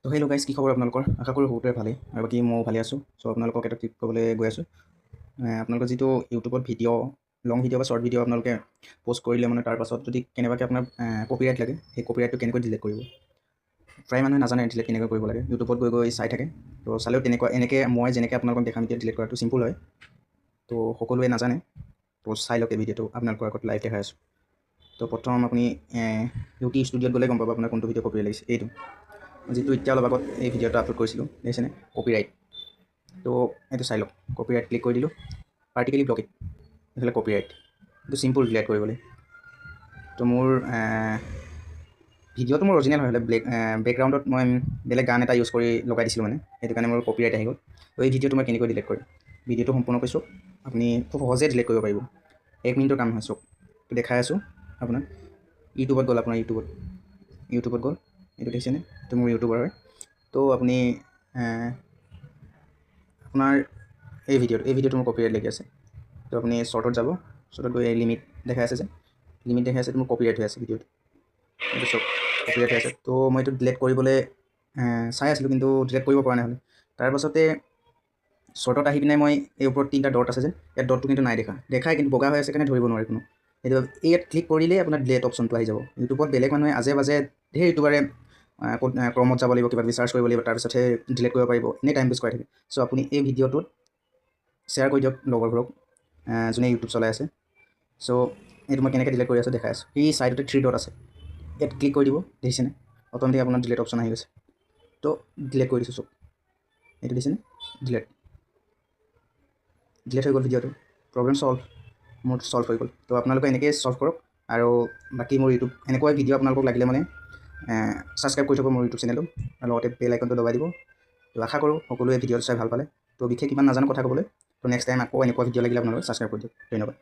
তো hello' guys, কি খবৰ আপোনালোকৰ? আশা কৰোঁ বহুতৰে ভালেই আৰু বাকী ময়ো ভালে আছোঁ। চ' আপোনালোকক এটা ট্ৰিপ ক'বলৈ গৈ আছোঁ। আপোনালোকৰ যিটো ইউটিউবত লং ভিডিঅ' বা শ্বৰ্ট ভিডিঅ' আপোনালোকে প'ষ্ট কৰিলে মানে তাৰ পাছত যদি কেনেবাকৈ আপোনাৰ কপিৰাইট লাগে, সেই কপিৰাইটটো কেনেকৈ ডিলিট কৰিব। প্ৰায় মানুহে নাজানে ডিলিট কেনেকৈ কৰিব লাগে, ইউটিউবত গৈ গৈ চাই থাকে। তো চালেও এনেকৈ মই যেনেকৈ আপোনালোকক দেখাম এতিয়া ডিলিট কৰাটো চিম্পুল হয়। তো সকলোৱে নাজানে, তো চাই লওক এই ভিডিঅ'টো আপোনালোকৰ আগত লাইভ দেখাই আছোঁ। তো প্ৰথম আপুনি ইউটিউব ষ্টুডিঅ'ত গ'লে গম পাব আপোনাৰ কোনটো ভিডিঅ' কপিৰাইট লাগিছে। এইটো যিটো এতিয়া অলপ আগত এই ভিডিঅ'টো আপলোড কৰিছিলোঁ, দেখিছেনে? কপিৰাইট। তো এইটো চাই লওক, কপিৰাইট ক্লিক কৰি দিলোঁ, পাৰ্টিকেলি ব্লক ইট। এইফালে কপিৰাইট, এইটো চিম্পুল ডিলিট কৰিবলৈ। তো মোৰ ভিডিঅ'টো মোৰ অৰিজিনেল হয়, বেকগ্ৰাউণ্ডত মই বেলেগ গান এটা ইউজ কৰি লগাই দিছিলোঁ মানে, সেইটো কাৰণে মোৰ কপিৰাইট আহি গ'ল। তো এই ভিডিঅ'টো মই কেনেকৈ ডিলিট কৰিম, ভিডিঅ'টো সম্পূৰ্ণকৈ চাওক, আপুনি খুব সহজে ডিলিট কৰিব পাৰিব। 1 মিনিটৰ কাম হয়। চাওক, তো দেখাই আছোঁ আপোনাক। ইউটিউবত গ'ল, আপোনাৰ ইউটিউবত গ'ল, এইটো দেখিছেনে? এইটো মোৰ ইউটিউবাৰ হয়। তো আপুনি আপোনাৰ এই ভিডিঅ'টো মোৰ কপিৰাইট লাগি আছে। তো আপুনি শ্বৰ্টত যাব, শ্বৰ্টত গৈ লিমিট দেখাই আছে যে, লিমিট দেখাই আছে, মোৰ কপিৰাইট হৈ আছে ভিডিঅ'টো। এইটো চব কপিৰাইট হৈ আছে। তো মই এইটো ডিলিট কৰিবলৈ চাই আছিলোঁ, কিন্তু ডিলিট কৰিব পৰা নাই হ'লে। তাৰপাছতে শ্বৰ্টত আহি পিনে মই এই ওপৰত 3টা ডট আছে যে, ইয়াত ডটটো কিন্তু নাই দেখাই, কিন্তু বগা হৈ আছে কাৰণে ধৰিব নোৱাৰে কোনো। সেইটো ইয়াত ক্লিক কৰিলেই আপোনাৰ ডিলিট অপশ্যনটো আহি যাব। ইউটিউবত বেলেগ মানুহে আজে বাজে ধেৰ ইউটিউবাৰে ক্ৰমত যাব লাগিব, কিবা ৰিচাৰ্চ কৰিব লাগিব, তাৰপিছতহে ডিলিট কৰিব পাৰিব, এনেই টাইম ৱেষ্ট কৰাই থাকে। চ' আপুনি এই ভিডিঅ'টোত শ্বেয়াৰ কৰি দিয়ক লগৰবোৰক, যোনে ইউটিউব চলাই আছে। চ' এইটো মই কেনেকৈ ডিলিট কৰি আছোঁ দেখাই আছোঁ। এই ছাইডতে 3 ডট আছে, ইয়াত ক্লিক কৰি দিব, দেখিছেনে? অট'মেটিক আপোনাৰ ডিলিট অপশ্যন আহি গৈছে। তো ডিলিট কৰি দিছোঁ চব, এইটো দেখিছেনে? ডিলিট হৈ গ'ল ভিডিঅ'টো। প্ৰব্লেম মোৰ ছল্ভ হৈ গ'ল। তো আপোনালোকে এনেকৈয়ে ছল্ভ কৰক। আৰু বাকী মোৰ ইউটিউব এনেকুৱা ভিডিঅ' আপোনালোকক লাগিলে মানে ছাবস্ক্ৰাইব কৰি থ'ব মোৰ ইউটিউব চেনেলটো, আৰু লগতে বেল আইকনটো দবাই দিব। তো আশা কৰোঁ সকলোৱে ভিডিঅ'টো চাই ভাল পালে। তো বিশেষ ইমান নাজানো কথা ক'বলৈ। তো নেক্সট টাইম আকৌ এনেকুৱা ভিডিঅ' লাগিলে আপোনালোকে ছাবস্ক্ৰাইব কৰি দিয়ক। ধন্যবাদ।